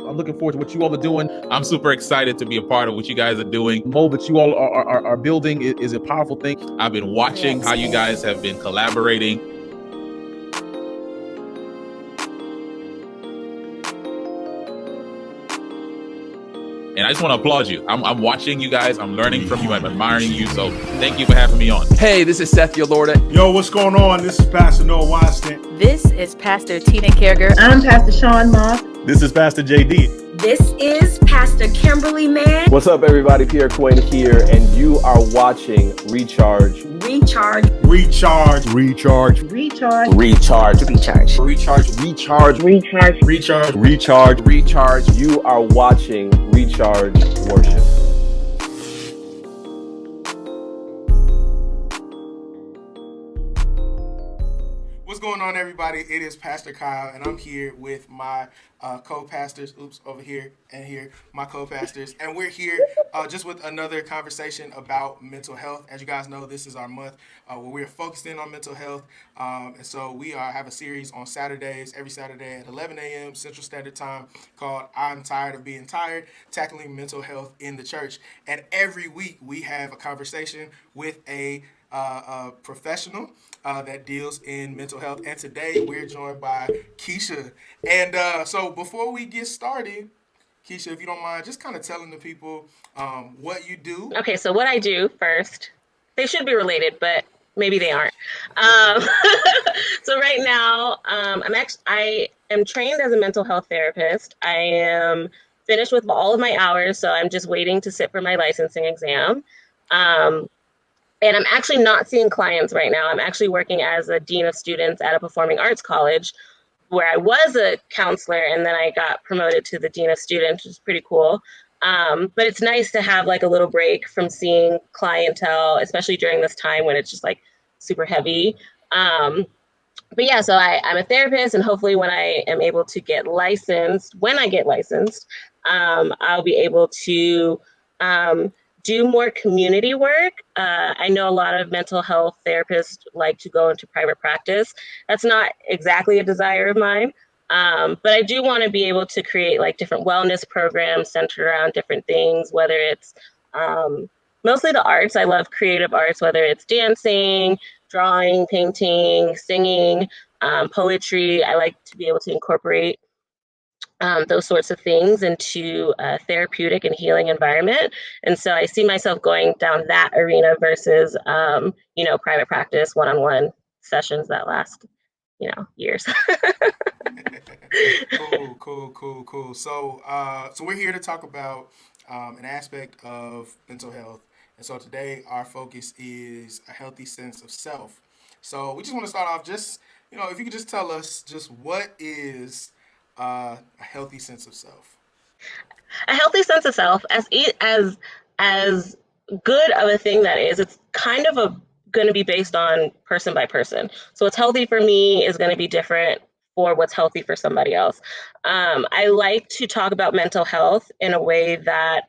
I'm looking forward to what you all are doing. I'm super excited to be a part of what you guys are doing. The mold that you all are building is a powerful thing. I've been watching how you guys have been collaborating. And I just want to applaud you. I'm watching you guys. I'm learning from you. I'm admiring you. So thank you for having me on. Hey, this is Seth Yolorda. Yo, what's going on? This is Pastor Noah Weinstein. This is Pastor Tina Kerger. I'm Pastor Sean Moss. This is Pastor JD. This is Pastor Kimberly Mann. What's up, everybody? Pierre Quinn here, and you are watching Recharge. Recharge. Recharge. Recharge. Recharge. Recharge. Recharge. Recharge. Recharge. Recharge. Recharge. Recharge. Recharge. You are watching Recharge Worship. What's going on, everybody? It is Pastor Kyle, and I'm here with my co-pastors. Over here and here, my co-pastors. And we're here just with another conversation about mental health. As you guys know, this is our month where we're focused in on mental health. And so we have a series on Saturdays, every Saturday at 11 a.m. Central Standard Time called I'm Tired of Being Tired, Tackling Mental Health in the Church. And every week we have a conversation with a professional that deals in mental health. And today we're joined by Kisha. And so before we get started, Kisha, if you don't mind, just kind of telling the people what you do. Okay, so what I do first, they should be related, but maybe they aren't. So right now, I am trained as a mental health therapist. I am finished with all of my hours, so I'm just waiting to sit for my licensing exam. And I'm actually not seeing clients right now. I'm actually working as a dean of students at a performing arts college where I was a counselor, and then I got promoted to the dean of students, which is pretty cool. But it's nice to have like a little break from seeing clientele, especially during this time when it's just like super heavy. But yeah, so I'm a therapist, and hopefully when I am able to get licensed, I'll be able to do more community work. I know a lot of mental health therapists like to go into private practice. That's not exactly a desire of mine, but I do want to be able to create like different wellness programs centered around different things, whether it's mostly the arts. I love creative arts, whether it's dancing, drawing, painting, singing, poetry. I like to be able to incorporate those sorts of things into a therapeutic and healing environment. And so I see myself going down that arena versus, private practice, one-on-one sessions that last, years. Cool. So we're here to talk about an aspect of mental health. And so today our focus is a healthy sense of self. So we just want to start off if you could just tell us just what is a healthy sense of self. A healthy sense of self, as good of a thing that is, it's kind of going to be based on person by person. So what's healthy for me is going to be different for what's healthy for somebody else. I like to talk about mental health in a way that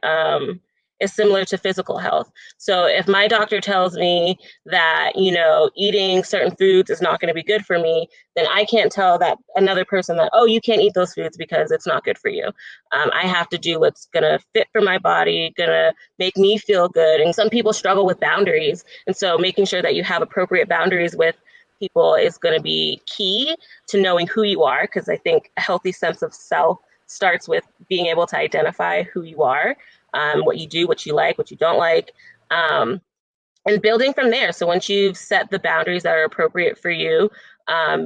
is similar to physical health. So if my doctor tells me that, eating certain foods is not going to be good for me, then I can't tell that another person that, you can't eat those foods because it's not good for you. I have to do what's going to fit for my body, going to make me feel good. And some people struggle with boundaries. And so making sure that you have appropriate boundaries with people is going to be key to knowing who you are, because I think a healthy sense of self starts with being able to identify who you are. What you do, what you like, what you don't like, and building from there. So once you've set the boundaries that are appropriate for you,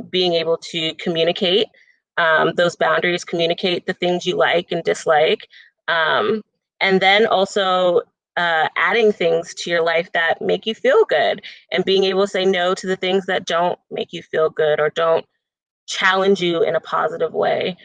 being able to communicate those boundaries, communicate the things you like and dislike, and then also adding things to your life that make you feel good, and being able to say no to the things that don't make you feel good or don't challenge you in a positive way.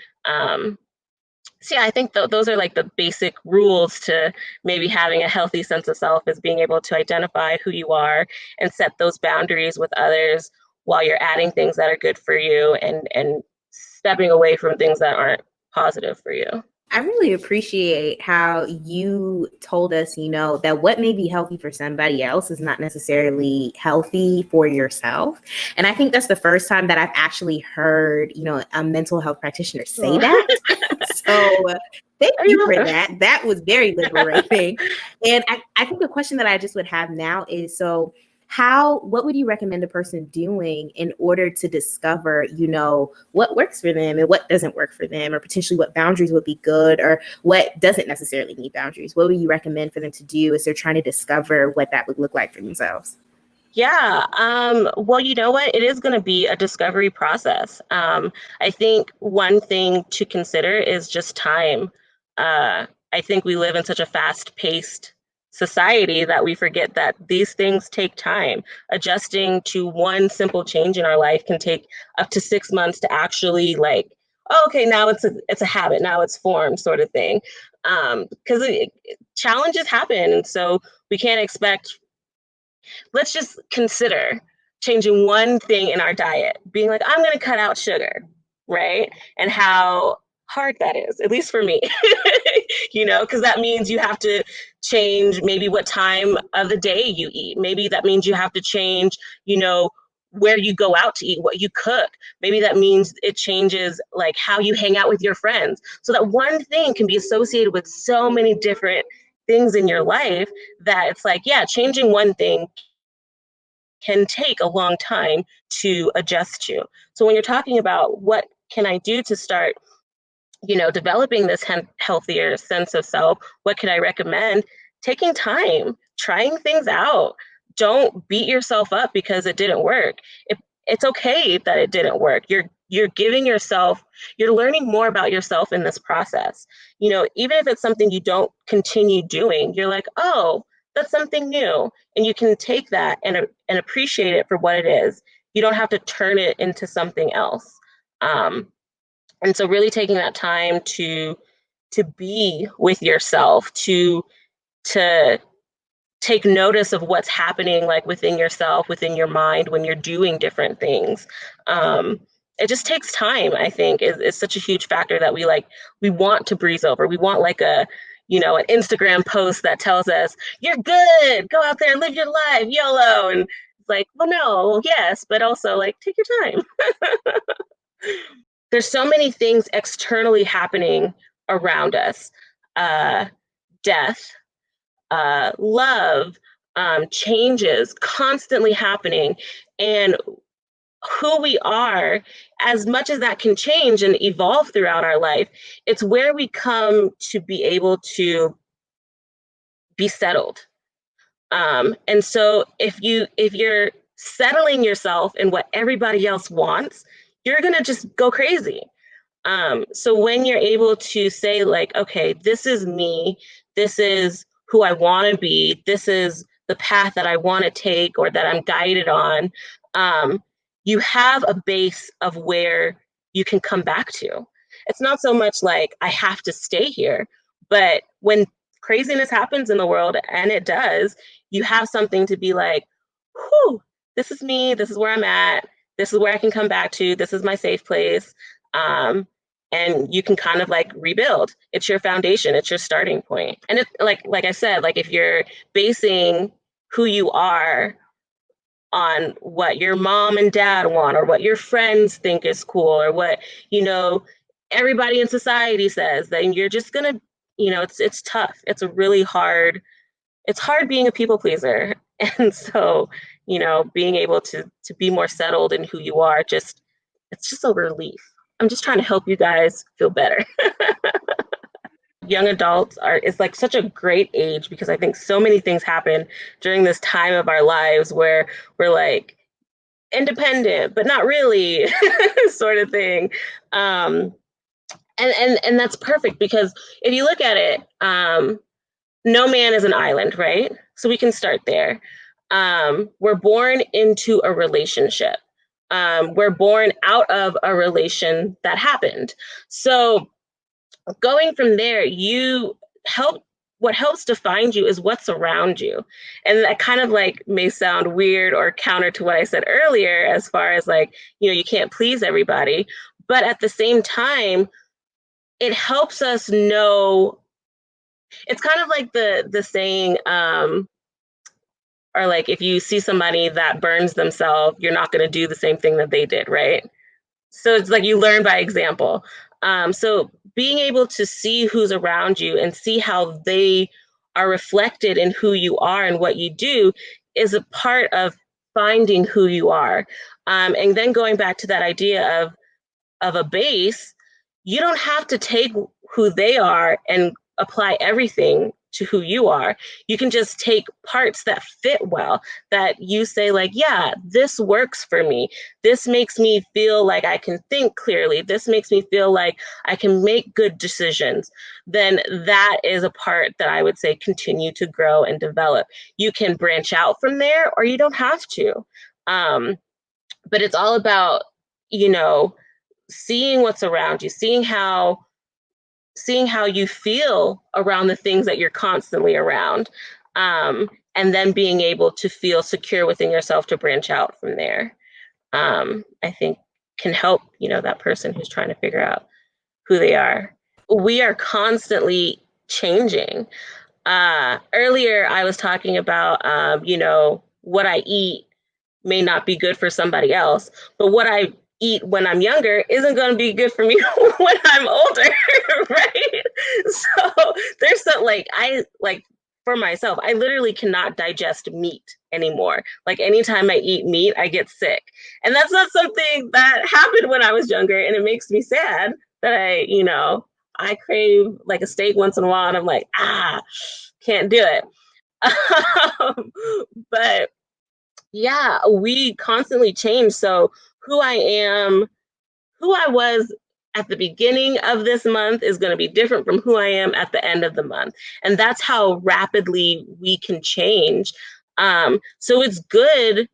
So yeah, I think those are like the basic rules to maybe having a healthy sense of self, is being able to identify who you are and set those boundaries with others while you're adding things that are good for you and stepping away from things that aren't positive for you. I really appreciate how you told us, that what may be healthy for somebody else is not necessarily healthy for yourself. And I think that's the first time that I've actually heard, a mental health practitioner say that. So thank Oh, you you're for welcome. that. That was very liberating. And I think the question that I just would have now is, so what would you recommend a person doing in order to discover, what works for them and what doesn't work for them, or potentially what boundaries would be good or what doesn't necessarily need boundaries? What would you recommend for them to do as they're trying to discover what that would look like for themselves? Yeah. Well, you know what? It is going to be a discovery process. I think one thing to consider is just time. I think we live in such a fast-paced society that we forget that these things take time. Adjusting to one simple change in our life can take up to 6 months to actually like, oh, okay, now it's a habit, now it's formed, sort of thing. Because challenges happen, and so we can't expect. Let's just consider changing one thing in our diet, being like, I'm going to cut out sugar, right? And how hard that is, at least for me, because that means you have to change maybe what time of the day you eat. Maybe that means you have to change, where you go out to eat, what you cook. Maybe that means it changes like how you hang out with your friends. So that one thing can be associated with so many different things in your life that it's like, yeah, changing one thing can take a long time to adjust to. So when you're talking about what can I do to start, developing this healthier sense of self, what can I recommend? Taking time, trying things out. Don't beat yourself up because it didn't work. It's okay that it didn't work. You're giving yourself, you're learning more about yourself in this process. Even if it's something you don't continue doing, you're like, oh, that's something new. And you can take that and appreciate it for what it is. You don't have to turn it into something else. And so really taking that time to be with yourself, to take notice of what's happening like within yourself, within your mind when you're doing different things. It just takes time, I think, is such a huge factor that we want to breeze over. We want like an Instagram post that tells us, you're good, go out there, live your life, YOLO. And it's like, well, no, yes, but also like, take your time. There's so many things externally happening around us. Uh, Death, love, changes constantly happening. And who we are, as much as that can change and evolve throughout our life, it's where we come to be able to be settled. And so if you're settling yourself in what everybody else wants, you're gonna just go crazy. So when you're able to say like, okay, this is me, this is who I want to be, this is the path that I want to take or that I'm guided on, um, you have a base of where you can come back to. It's not so much like I have to stay here, but when craziness happens in the world, and it does, you have something to be like, whew, this is me, this is where I'm at, this is where I can come back to, this is my safe place. And you can kind of like rebuild. It's your foundation, it's your starting point. And it's like I said, like if you're basing who you are on what your mom and dad want or what your friends think is cool or what you know everybody in society says, then you're just gonna, it's tough. It's a really hard, it's hard being a people pleaser. And so, being able to be more settled in who you are, it's just a relief. I'm just trying to help you guys feel better. Young adults is like such a great age because I think so many things happen during this time of our lives where we're like independent, but not really, sort of thing. And that's perfect because if you look at it, no man is an island, right? So we can start there. We're born into a relationship. We're born out of a relation that happened. So going from there, what helps define you is what's around you. And that kind of like may sound weird or counter to what I said earlier, as far as like, you can't please everybody. But at the same time, it helps us know. It's kind of like the saying, or like if you see somebody that burns themselves, you're not going to do the same thing that they did, right? So it's like you learn by example. So being able to see who's around you and see how they are reflected in who you are and what you do is a part of finding who you are. And then going back to that idea of a base, you don't have to take who they are and apply everything to who you are. You can just take parts that fit well, that you say, like, yeah, this works for me. This makes me feel like I can think clearly. This makes me feel like I can make good decisions. Then that is a part that I would say continue to grow and develop. You can branch out from there or you don't have to. But it's all about, you know, seeing what's around you, seeing how you feel around the things that you're constantly around, and then being able to feel secure within yourself to branch out from there. I think can help, that person who's trying to figure out who they are. We are constantly changing. Earlier, I was talking about, what I eat may not be good for somebody else, but what I eat when I'm younger isn't going to be good for me when I'm older, right? So there's some for myself, I literally cannot digest meat anymore. Like anytime I eat meat, I get sick. And that's not something that happened when I was younger. And it makes me sad that I crave like a steak once in a while and I'm like, can't do it. But yeah, we constantly change. So who I was at the beginning of this month is going to be different from who I am at the end of the month. And that's how rapidly we can change. So it's good.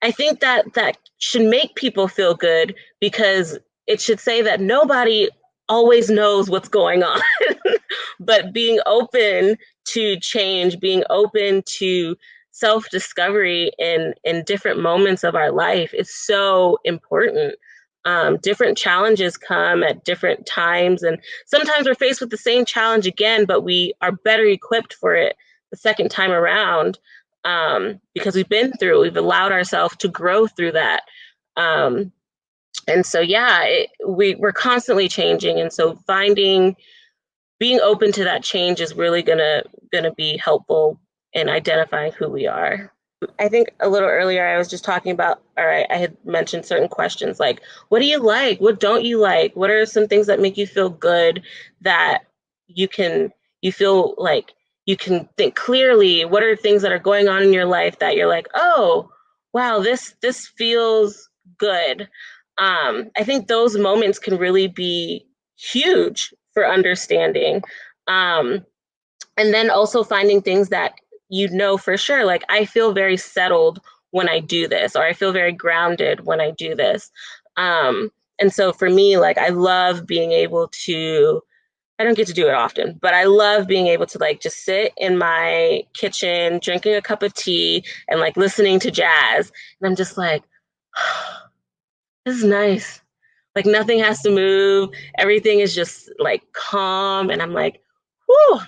I think that should make people feel good because it should say that nobody always knows what's going on. But being open to change, being open to self-discovery in different moments of our life is so important. Different challenges come at different times, and sometimes we're faced with the same challenge again, but we are better equipped for it the second time around, because we've allowed ourselves to grow through that. And so, yeah, we're constantly changing, and so being open to that change is really gonna be helpful in identifying who we are. I think a little earlier I was just talking about, all right, I had mentioned certain questions like, what do you like? What don't you like? What are some things that make you feel good that you feel like you can think clearly? What are things that are going on in your life that you're like, oh, wow, this feels good? I think those moments can really be huge for understanding. And then also finding things that for sure, like I feel very settled when I do this, or I feel very grounded when I do this. And so for me, like I love being able to, I don't get to do it often, but I love being able to like just sit in my kitchen, drinking a cup of tea and like listening to jazz. And I'm just like, this is nice. Like nothing has to move. Everything is just like calm. And I'm like, whew,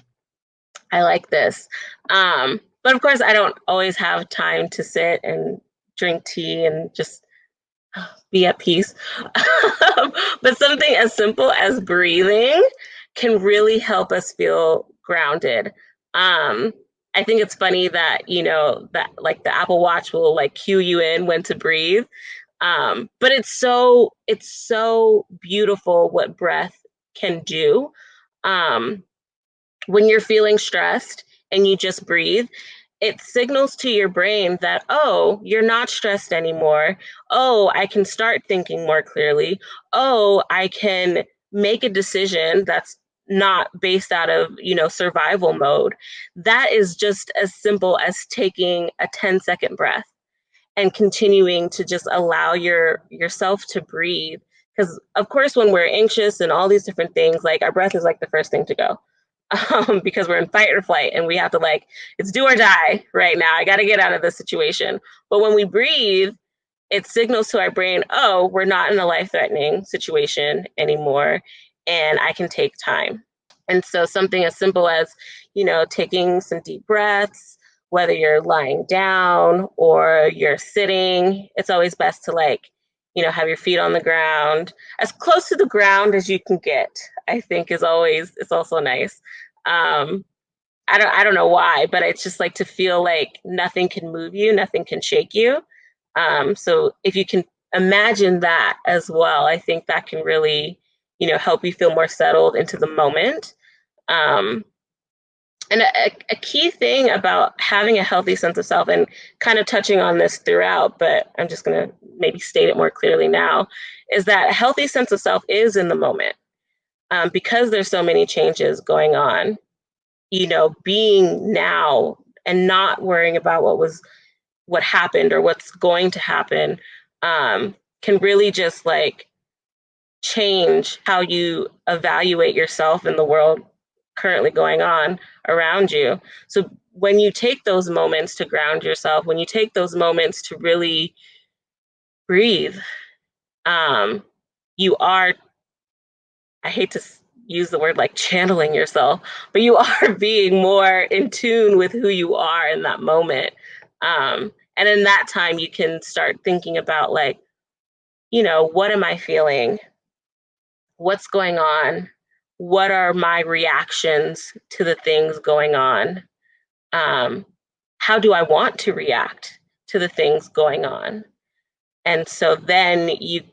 I like this. But of course, I don't always have time to sit and drink tea and just be at peace. But something as simple as breathing can really help us feel grounded. I think it's funny that, that like the Apple Watch will like cue you in when to breathe. But it's so beautiful what breath can do. When you're feeling stressed and you just breathe, it signals to your brain that, oh, you're not stressed anymore. Oh, I can start thinking more clearly. Oh, I can make a decision that's not based out of, survival mode. That is just as simple as taking a 10-second breath and continuing to just allow yourself to breathe. Because of course, when we're anxious and all these different things, like our breath is like the first thing to go. Because we're in fight or flight and we have to it's do or die right now. I got to get out of this situation. But when we breathe, it signals to our brain, oh, we're not in a life-threatening situation anymore, and I can take time. And so something as simple as, taking some deep breaths, whether you're lying down or you're sitting, it's always best to have your feet on the ground, as close to the ground as you can get, I think it's also nice. I don't know why, but it's just like to feel like nothing can move you, nothing can shake you. So if you can imagine that as well, I think that can really, help you feel more settled into the moment. Um, and a key thing about having a healthy sense of self, and kind of touching on this throughout, but I'm just going to maybe state it more clearly now, is that a healthy sense of self is in the moment. Because there's so many changes going on, being now and not worrying about what happened or what's going to happen, can really just like change how you evaluate yourself in the world currently going on around you. So when you take those moments to ground yourself, when you take those moments to really breathe, you are, I hate to use the word like channeling yourself, but you are being more in tune with who you are in that moment. And in that time, you can start thinking about like, what am I feeling? What's going on? What are my reactions to the things going on? How do I want to react to the things going on? And so then you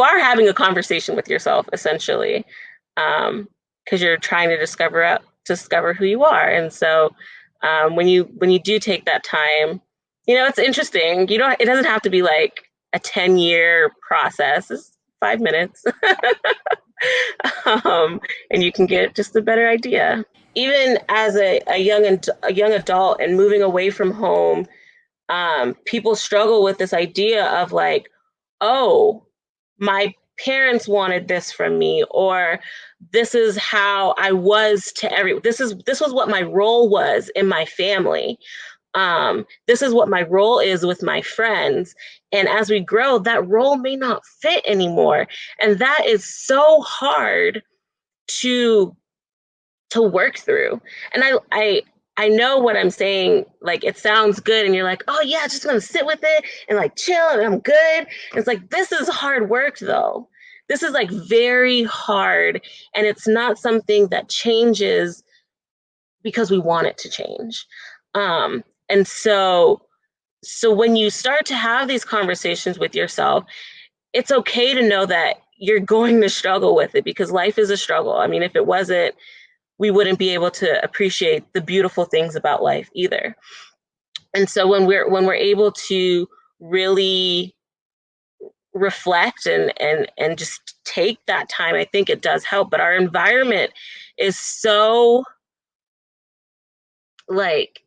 are having a conversation with yourself essentially, because you're trying to discover who you are. And so when you do take that time, it's interesting. It doesn't have to be like a 10-year process. It's 5 minutes. And you can get just a better idea. Even as a young adult and moving away from home, people struggle with this idea of like, oh, my parents wanted this from me, or this is how I was to this was what my role was in my family. This is what my role is with my friends. And as we grow, that role may not fit anymore. And that is so hard to work through. And I know what I'm saying, like it sounds good and you're like, oh yeah, just gonna sit with it and like chill and I'm good. It's like, this is hard work though. This is like very hard, and it's not something that changes because we want it to change. And so when you start to have these conversations with yourself, it's okay to know that you're going to struggle with it, because life is a struggle. I mean, if it wasn't, we wouldn't be able to appreciate the beautiful things about life either. And so when we're able to really reflect and just take that time, I think it does help. But our environment is so like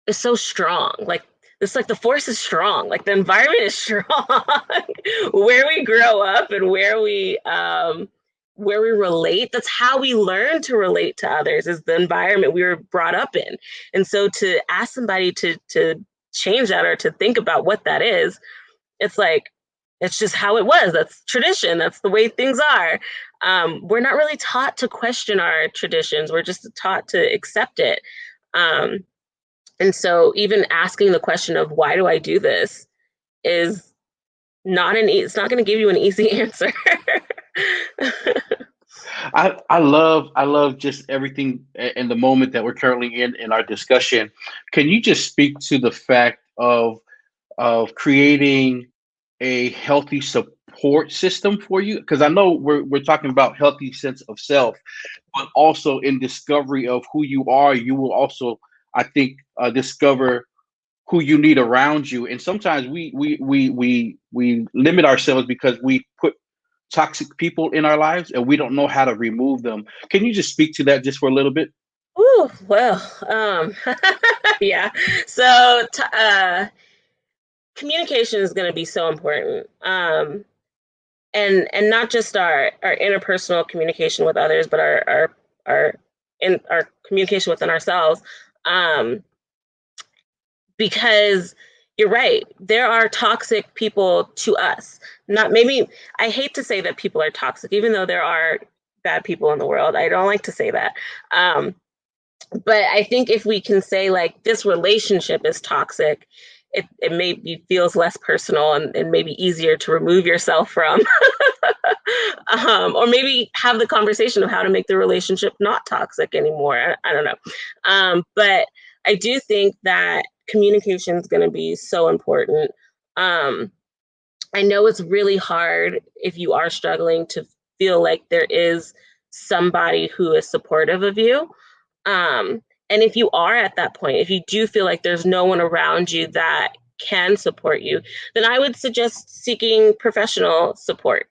is so strong. Like it's like the force is strong. Like the environment is strong. Where we grow up and where we relate, that's how we learn to relate to others, is the environment we were brought up in. And so to ask somebody to change that or to think about what that is, it's like, it's just how it was. That's tradition. That's the way things are. We're not really taught to question our traditions. We're just taught to accept it. And so even asking the question of why do I do this is it's not going to give you an easy answer. I love just everything in the moment that we're currently in our discussion. Can you just speak to the fact of creating a healthy support system for you? Because I know we're talking about healthy sense of self, but also in discovery of who you are, you will also, I think, discover who you need around you. And sometimes we limit ourselves because we put toxic people in our lives and we don't know how to remove them. Can you just speak to that just for a little bit? Ooh, well, yeah. So communication is going to be so important. And not just our interpersonal communication with others, but our communication within ourselves. Because you're right, there are toxic people to us. Not maybe I hate to say that people are toxic, even though there are bad people in the world. I don't like to say that. But I think if we can say like this relationship is toxic, it maybe feels less personal and maybe easier to remove yourself from, or maybe have the conversation of how to make the relationship not toxic anymore. I don't know. But I do think that communication is going to be so important. I know it's really hard if you are struggling to feel like there is somebody who is supportive of you. And if you are at that point, if you do feel like there's no one around you that can support you, then I would suggest seeking professional support,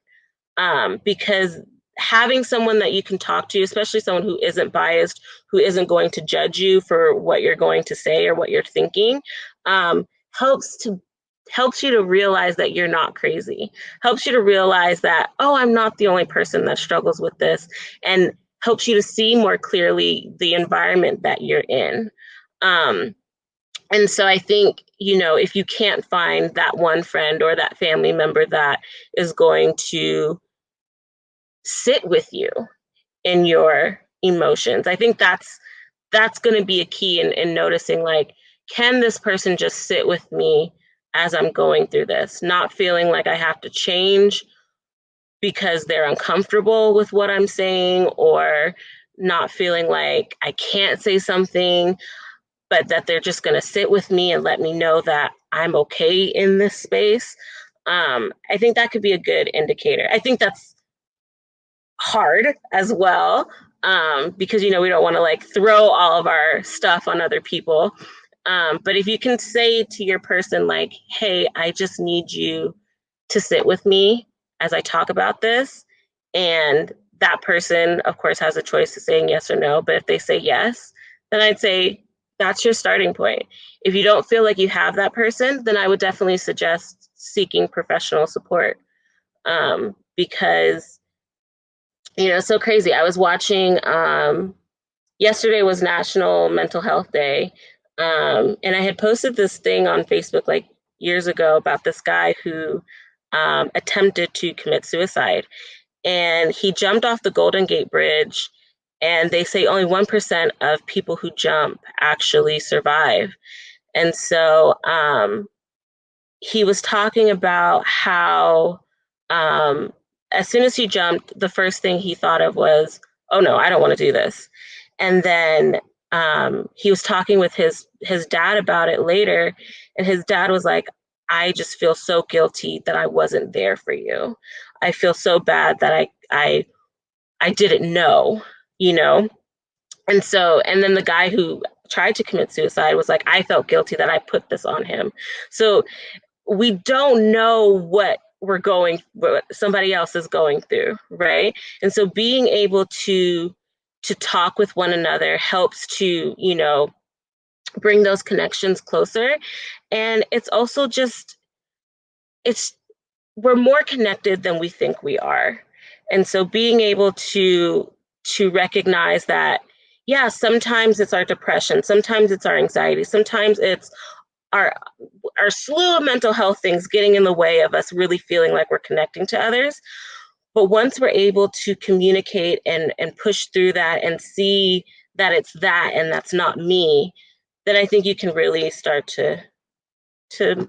because having someone that you can talk to, especially someone who isn't biased, who isn't going to judge you for what you're going to say or what you're thinking, um, helps you to realize that you're not crazy, helps you to realize that, oh, I'm not the only person that struggles with this, and helps you to see more clearly the environment that you're in. And so I think, if you can't find that one friend or that family member that is going to sit with you in your emotions, I think that's going to be a key in noticing, like, can this person just sit with me as I'm going through this, not feeling like I have to change because they're uncomfortable with what I'm saying, or not feeling like I can't say something, but that they're just going to sit with me and let me know that I'm okay in this space. I think that could be a good indicator. I think that's hard as well, because we don't want to like throw all of our stuff on other people. But if you can say to your person, like, hey, I just need you to sit with me as I talk about this, and that person of course has a choice of saying yes or no, but if they say yes, then I'd say that's your starting point. If you don't feel like you have that person, then I would definitely suggest seeking professional support, because it's so crazy. I was watching, yesterday was National Mental Health Day. And I had posted this thing on Facebook like years ago about this guy who attempted to commit suicide. And he jumped off the Golden Gate Bridge. And they say only 1% of people who jump actually survive. And so he was talking about how, as soon as he jumped, the first thing he thought of was, oh no, I don't want to do this. And then he was talking with his dad about it later, and his dad was like, I just feel so guilty that I wasn't there for you. I feel so bad that I didn't know, you know? And then the guy who tried to commit suicide was like, I felt guilty that I put this on him. So we don't know what somebody else is going through, right? And so being able to talk with one another helps to, bring those connections closer. And it's also just, we're more connected than we think we are. And so being able to recognize that, yeah, sometimes it's our depression, sometimes it's our anxiety, sometimes it's our slew of mental health things getting in the way of us really feeling like we're connecting to others. But once we're able to communicate and push through that and see that it's that and that's not me, then I think you can really start to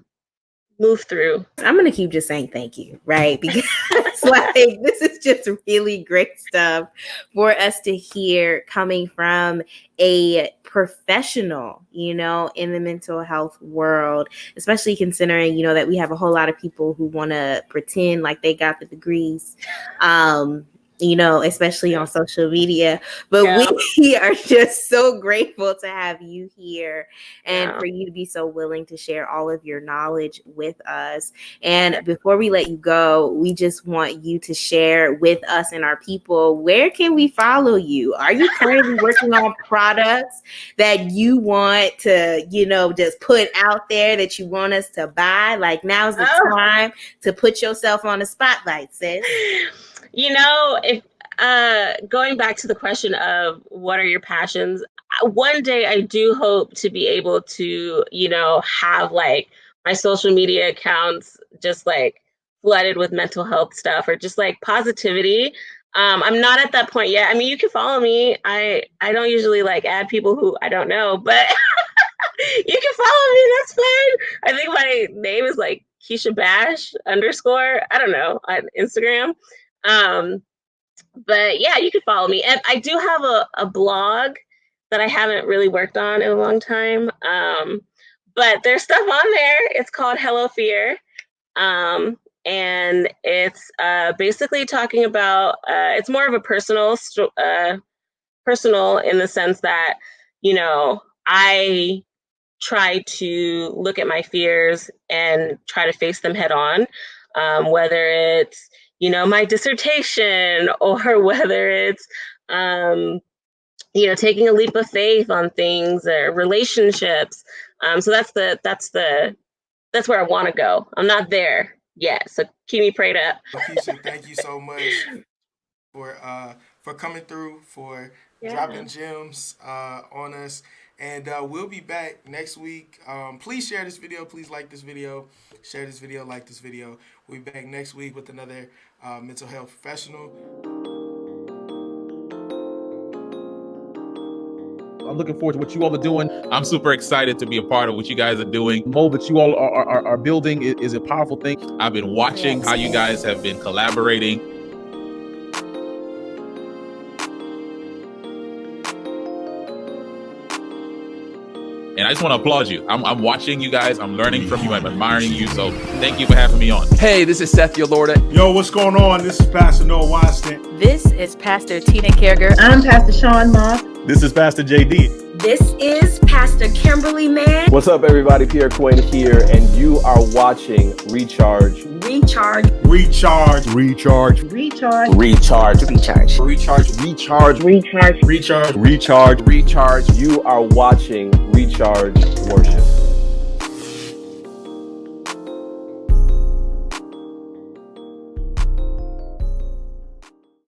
move through. I'm going to keep just saying thank you, right? Because like this is just really great stuff for us to hear coming from a professional, in the mental health world, especially considering, that we have a whole lot of people who want to pretend like they got the degrees. Especially on social media. But we are just so grateful to have you here and for you to be so willing to share all of your knowledge with us. And before we let you go, we just want you to share with us and our people, where can we follow you? Are you currently working on products that you want to, just put out there that you want us to buy? Like, now's the time to put yourself on the spotlight, sis. If going back to the question of what are your passions, one day I do hope to be able to, have like my social media accounts just like flooded with mental health stuff or just like positivity. I'm not at that point yet. I mean, you can follow me. I don't usually like add people who I don't know, but You can follow me. That's fine. I think my name is like Kisha Bash _ I don't know, on Instagram. But yeah, you can follow me. And I do have a blog that I haven't really worked on in a long time. But there's stuff on there. It's called Hello Fear. And it's basically talking about, it's more of a personal in the sense that, I try to look at my fears and try to face them head on, whether it's, my dissertation or whether it's, taking a leap of faith on things or relationships. So that's where I want to go. I'm not there yet, so keep me prayed up. Kisha, thank you so much for coming through, for dropping gems on us. And we'll be back next week. Please share this video. Please like this video. Share this video. Like this video. We'll be back next week with another mental health professional. I'm looking forward to what you all are doing. I'm super excited to be a part of what you guys are doing. The mold that you all are building is a powerful thing. I've been watching how you guys have been collaborating. And I just want to applaud you. I'm watching you guys. I'm learning from you. I'm admiring you. So thank you for having me on. Hey, this is Seth, your Lord. Yo, what's going on? This is Pastor Noah Weinstein. This is Pastor Tina Kerger. I'm Pastor Sean Moss. This is Pastor JD. This is Pastor Kimberly Man. What's up, everybody? Pierre Quinn here, and you are watching Recharge. Recharge. Recharge. Recharge. Recharge. Recharge. Recharge. Recharge. Recharge. Recharge. Recharge. Recharge. Recharge. You are watching Recharge Worship.